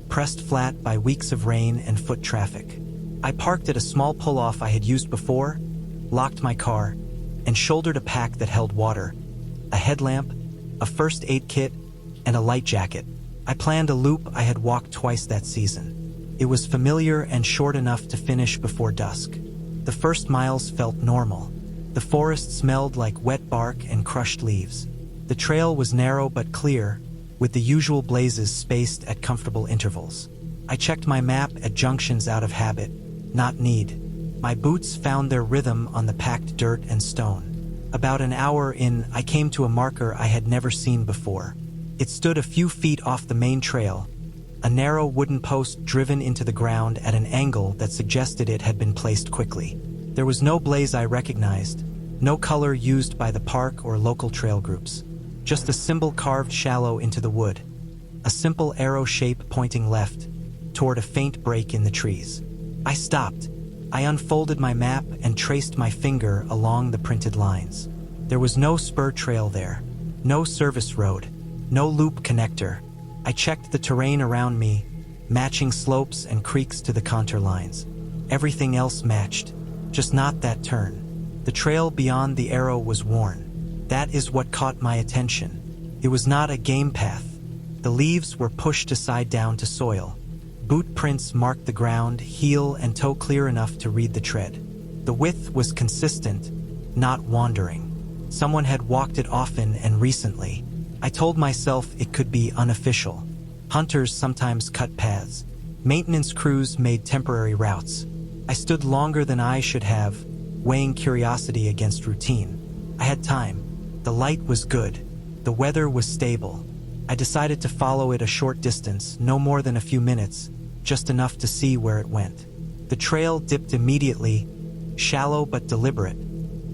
pressed flat by weeks of rain and foot traffic. I parked at a small pull-off I had used before, locked my car, and shouldered a pack that held water, a headlamp, a first aid kit, and a light jacket. I planned a loop I had walked twice that season. It was familiar and short enough to finish before dusk. The first miles felt normal. The forest smelled like wet bark and crushed leaves. The trail was narrow but clear, with the usual blazes spaced at comfortable intervals. I checked my map at junctions out of habit, not need. My boots found their rhythm on the packed dirt and stone. About an hour in, I came to a marker I had never seen before. It stood a few feet off the main trail, a narrow wooden post driven into the ground at an angle that suggested it had been placed quickly. There was no blaze I recognized, no color used by the park or local trail groups. Just a symbol carved shallow into the wood, a simple arrow shape pointing left, toward a faint break in the trees. I stopped. I unfolded my map and traced my finger along the printed lines. There was no spur trail there, no service road, no loop connector. I checked the terrain around me, matching slopes and creeks to the contour lines. Everything else matched, just not that turn. The trail beyond the arrow was worn. That is what caught my attention. It was not a game path. The leaves were pushed aside down to soil. Boot prints marked the ground, heel and toe clear enough to read the tread. The width was consistent, not wandering. Someone had walked it often and recently. I told myself it could be unofficial. Hunters sometimes cut paths. Maintenance crews made temporary routes. I stood longer than I should have, weighing curiosity against routine. I had time. The light was good. The weather was stable. I decided to follow it a short distance, no more than a few minutes, just enough to see where it went. The trail dipped immediately, shallow but deliberate,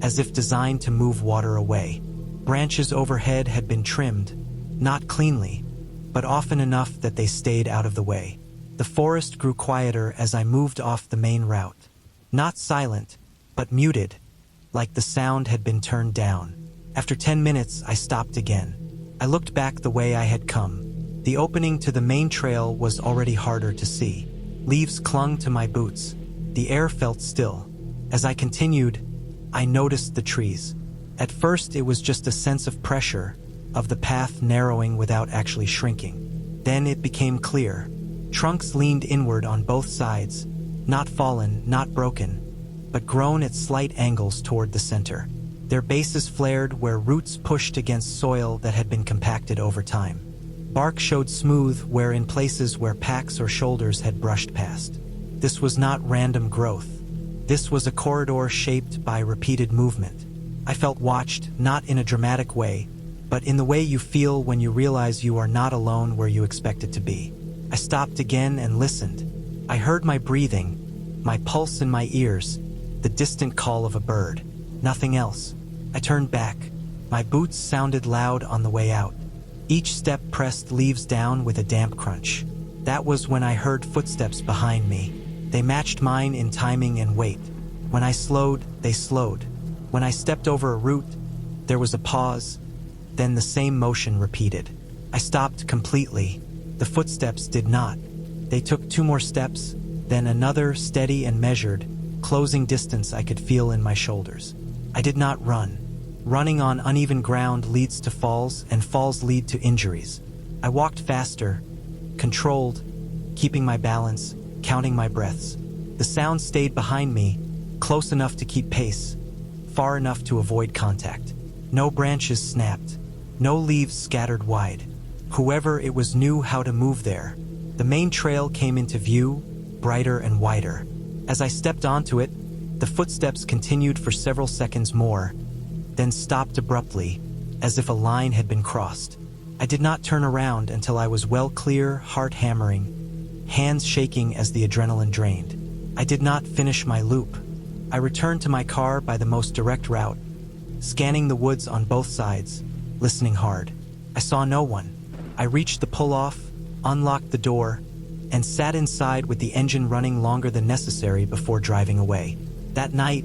as if designed to move water away. Branches overhead had been trimmed, not cleanly, but often enough that they stayed out of the way. The forest grew quieter as I moved off the main route. Not silent, but muted, like the sound had been turned down. After 10 minutes, I stopped again. I looked back the way I had come. The opening to the main trail was already harder to see. Leaves clung to my boots. The air felt still. As I continued, I noticed the trees. At first, it was just a sense of pressure, of the path narrowing without actually shrinking. Then it became clear. Trunks leaned inward on both sides, not fallen, not broken, but grown at slight angles toward the center. Their bases flared where roots pushed against soil that had been compacted over time. Bark showed smooth where in places where packs or shoulders had brushed past. This was not random growth. This was a corridor shaped by repeated movement. I felt watched, not in a dramatic way, but in the way you feel when you realize you are not alone where you expected to be. I stopped again and listened. I heard my breathing, my pulse in my ears, the distant call of a bird. Nothing else. I turned back. My boots sounded loud on the way out. Each step pressed leaves down with a damp crunch. That was when I heard footsteps behind me. They matched mine in timing and weight. When I slowed, they slowed. When I stepped over a root, there was a pause, then the same motion repeated. I stopped completely. The footsteps did not. They took 2 more steps, then another, steady and measured, closing distance I could feel in my shoulders. I did not run. Running on uneven ground leads to falls, and falls lead to injuries. I walked faster, controlled, keeping my balance, counting my breaths. The sound stayed behind me, close enough to keep pace, far enough to avoid contact. No branches snapped, no leaves scattered wide. Whoever it was knew how to move there. The main trail came into view, brighter and wider. As I stepped onto it, the footsteps continued for several seconds more, then stopped abruptly, as if a line had been crossed. I did not turn around until I was well clear, heart hammering, hands shaking as the adrenaline drained. I did not finish my loop. I returned to my car by the most direct route, scanning the woods on both sides, listening hard. I saw no one. I reached the pull-off, unlocked the door, and sat inside with the engine running longer than necessary before driving away. That night,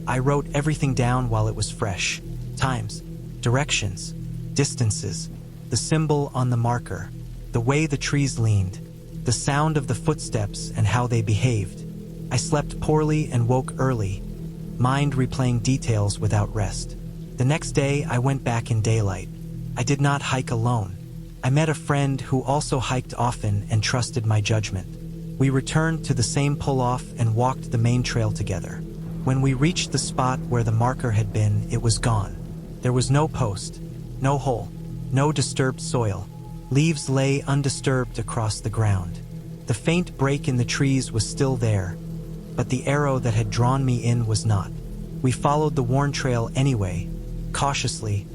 I wrote everything down while it was fresh. Times, directions, distances, the symbol on the marker, the way the trees leaned, the sound of the footsteps and how they behaved. I slept poorly and woke early, mind replaying details without rest. The next day, I went back in daylight. I did not hike alone. I met a friend who also hiked often and trusted my judgment. We returned to the same pull-off and walked the main trail together. When we reached the spot where the marker had been, it was gone. There was no post, no hole, no disturbed soil. Leaves lay undisturbed across the ground. The faint break in the trees was still there, but the arrow that had drawn me in was not. We followed the worn trail anyway, cautiously,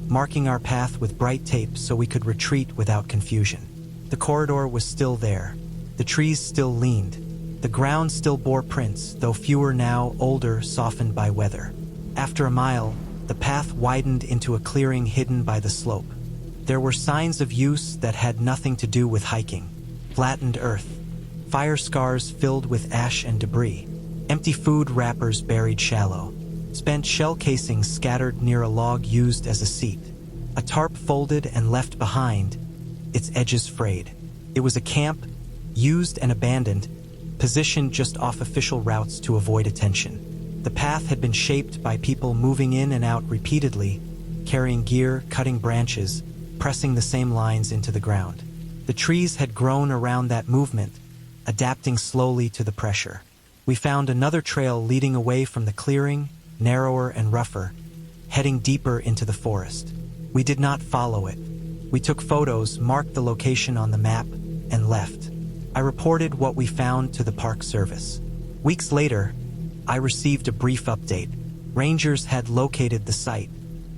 marking our path with bright tape so we could retreat without confusion. The corridor was still there. The trees still leaned. The ground still bore prints, though fewer now, older, softened by weather. After a mile, the path widened into a clearing hidden by the slope. There were signs of use that had nothing to do with hiking. Flattened earth, fire scars filled with ash and debris, empty food wrappers buried shallow, spent shell casings scattered near a log used as a seat, a tarp folded and left behind, its edges frayed. It was a camp, used and abandoned, positioned just off official routes to avoid attention. The path had been shaped by people moving in and out repeatedly, carrying gear, cutting branches, pressing the same lines into the ground. The trees had grown around that movement, adapting slowly to the pressure. We found another trail leading away from the clearing, narrower and rougher, heading deeper into the forest. We did not follow it. We took photos, marked the location on the map, and left. I reported what we found to the Park Service. Weeks later, I received a brief update. Rangers had located the site.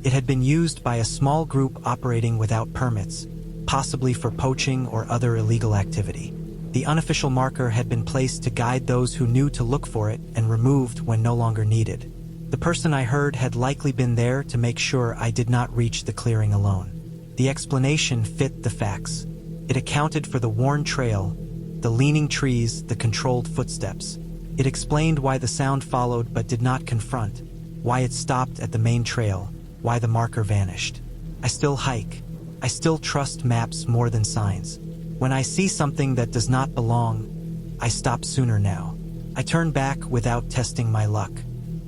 It had been used by a small group operating without permits, possibly for poaching or other illegal activity. The unofficial marker had been placed to guide those who knew to look for it and removed when no longer needed. The person I heard had likely been there to make sure I did not reach the clearing alone. The explanation fit the facts. It accounted for the worn trail, the leaning trees, the controlled footsteps. It explained why the sound followed but did not confront, why it stopped at the main trail, why the marker vanished. I still hike. I still trust maps more than signs. When I see something that does not belong, I stop sooner now. I turn back without testing my luck.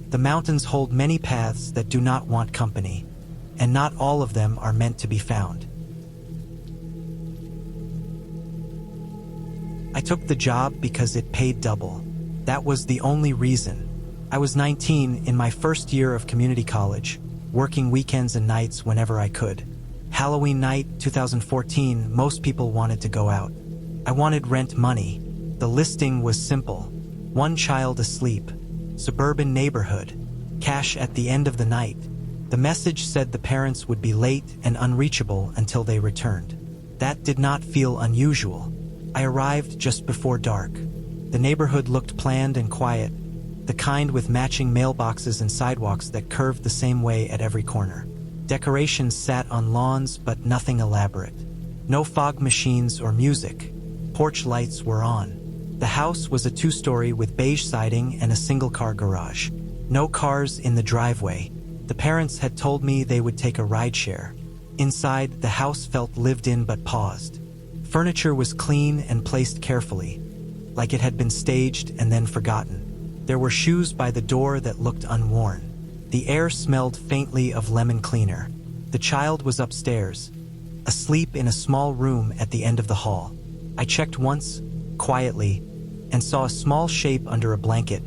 The mountains hold many paths that do not want company, and not all of them are meant to be found. I took the job because it paid double. That was the only reason. I was 19 in my first year of community college, working weekends and nights whenever I could. Halloween night, 2014, most people wanted to go out. I wanted rent money. The listing was simple. One child asleep. Suburban neighborhood. Cash at the end of the night. The message said the parents would be late and unreachable until they returned. That did not feel unusual. I arrived just before dark. The neighborhood looked planned and quiet, the kind with matching mailboxes and sidewalks that curved the same way at every corner. Decorations sat on lawns, but nothing elaborate. No fog machines or music. Porch lights were on. The house was a two-story with beige siding and a single-car garage. No cars in the driveway. The parents had told me they would take a rideshare. Inside, the house felt lived in but paused. Furniture was clean and placed carefully, like it had been staged and then forgotten. There were shoes by the door that looked unworn. The air smelled faintly of lemon cleaner. The child was upstairs, asleep in a small room at the end of the hall. I checked once, quietly, and saw a small shape under a blanket,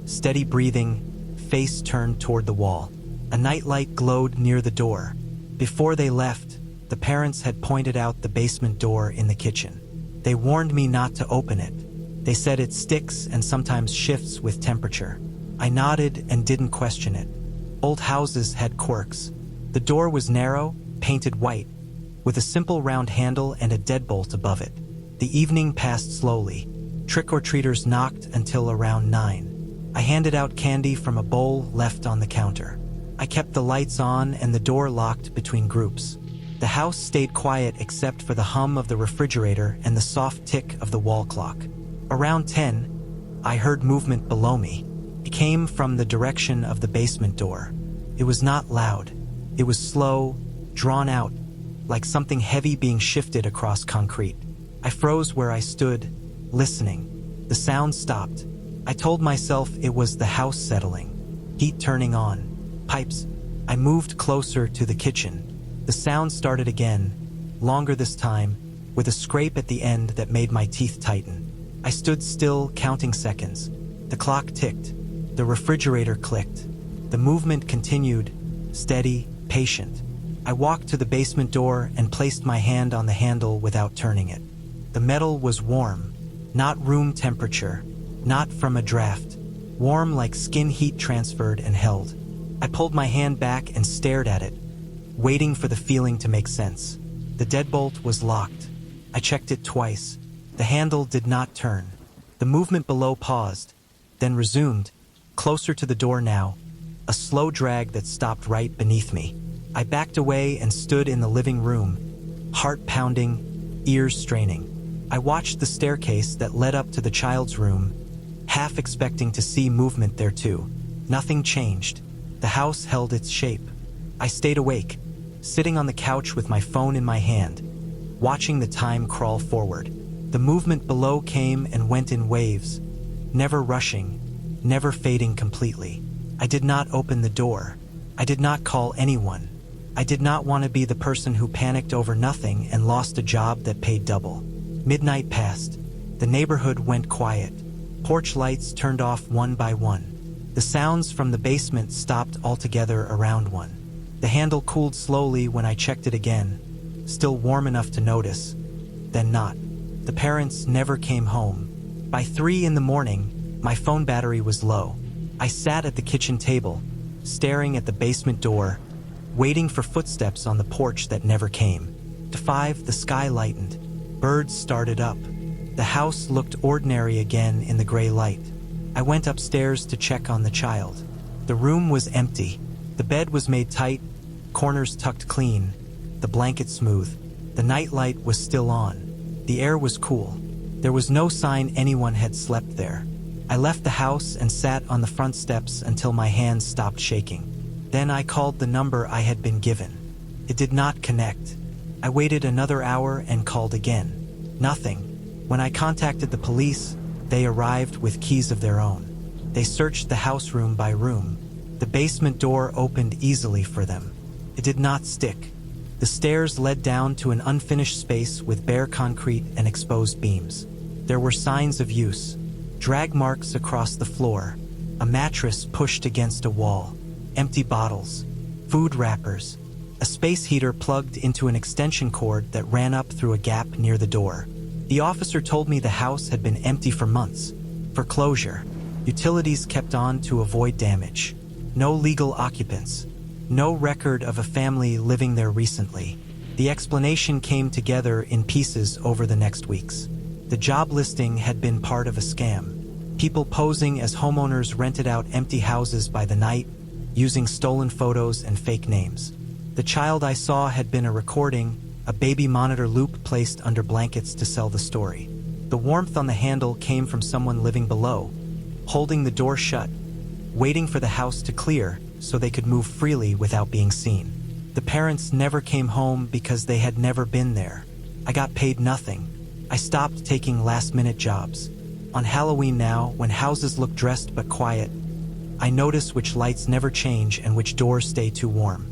steady breathing, face turned toward the wall. A nightlight glowed near the door. Before they left, the parents had pointed out the basement door in the kitchen. They warned me not to open it. They said it sticks and sometimes shifts with temperature. I nodded and didn't question it. Old houses had quirks. The door was narrow, painted white, with a simple round handle and a deadbolt above it. The evening passed slowly. Trick-or-treaters knocked until around 9. I handed out candy from a bowl left on the counter. I kept the lights on and the door locked between groups. The house stayed quiet except for the hum of the refrigerator and the soft tick of the wall clock. Around 10, I heard movement below me. It came from the direction of the basement door. It was not loud. It was slow, drawn out, like something heavy being shifted across concrete. I froze where I stood, listening. The sound stopped. I told myself it was the house settling, heat turning on, pipes. I moved closer to the kitchen. The sound started again, longer this time, with a scrape at the end that made my teeth tighten. I stood still, counting seconds. The clock ticked. The refrigerator clicked. The movement continued, steady, patient. I walked to the basement door and placed my hand on the handle without turning it. The metal was warm, not room temperature, not from a draft. Warm like skin heat transferred and held. I pulled my hand back and stared at it, waiting for the feeling to make sense. The deadbolt was locked. I checked it twice. The handle did not turn. The movement below paused, then resumed, closer to the door now, a slow drag that stopped right beneath me. I backed away and stood in the living room, heart pounding, ears straining. I watched the staircase that led up to the child's room, half expecting to see movement there too. Nothing changed. The house held its shape. I stayed awake, sitting on the couch with my phone in my hand, watching the time crawl forward. The movement below came and went in waves, never rushing, never fading completely. I did not open the door. I did not call anyone. I did not want to be the person who panicked over nothing and lost a job that paid double. Midnight passed. The neighborhood went quiet. Porch lights turned off one by one. The sounds from the basement stopped altogether around 1. The handle cooled slowly when I checked it again, still warm enough to notice, then not. The parents never came home. By 3 in the morning, my phone battery was low. I sat at the kitchen table, staring at the basement door, waiting for footsteps on the porch that never came. To 5, the sky lightened. Birds started up. The house looked ordinary again in the gray light. I went upstairs to check on the child. The room was empty. The bed was made tight, corners tucked clean, the blanket smooth. The nightlight was still on. The air was cool. There was no sign anyone had slept there. I left the house and sat on the front steps until my hands stopped shaking. Then I called the number I had been given. It did not connect. I waited another hour and called again. Nothing. When I contacted the police, they arrived with keys of their own. They searched the house room by room. The basement door opened easily for them. It did not stick. The stairs led down to an unfinished space with bare concrete and exposed beams. There were signs of use. Drag marks across the floor. A mattress pushed against a wall. Empty bottles. Food wrappers. A space heater plugged into an extension cord that ran up through a gap near the door. The officer told me the house had been empty for months. For closure. Utilities kept on to avoid damage. No legal occupants. No record of a family living there recently. The explanation came together in pieces over the next weeks. The job listing had been part of a scam. People posing as homeowners rented out empty houses by the night, using stolen photos and fake names. The child I saw had been a recording, a baby monitor loop placed under blankets to sell the story. The warmth on the handle came from someone living below, holding the door shut, waiting for the house to clear so they could move freely without being seen. The parents never came home because they had never been there. I got paid nothing. I stopped taking last-minute jobs. On Halloween now, when houses look dressed but quiet, I notice which lights never change and which doors stay too warm.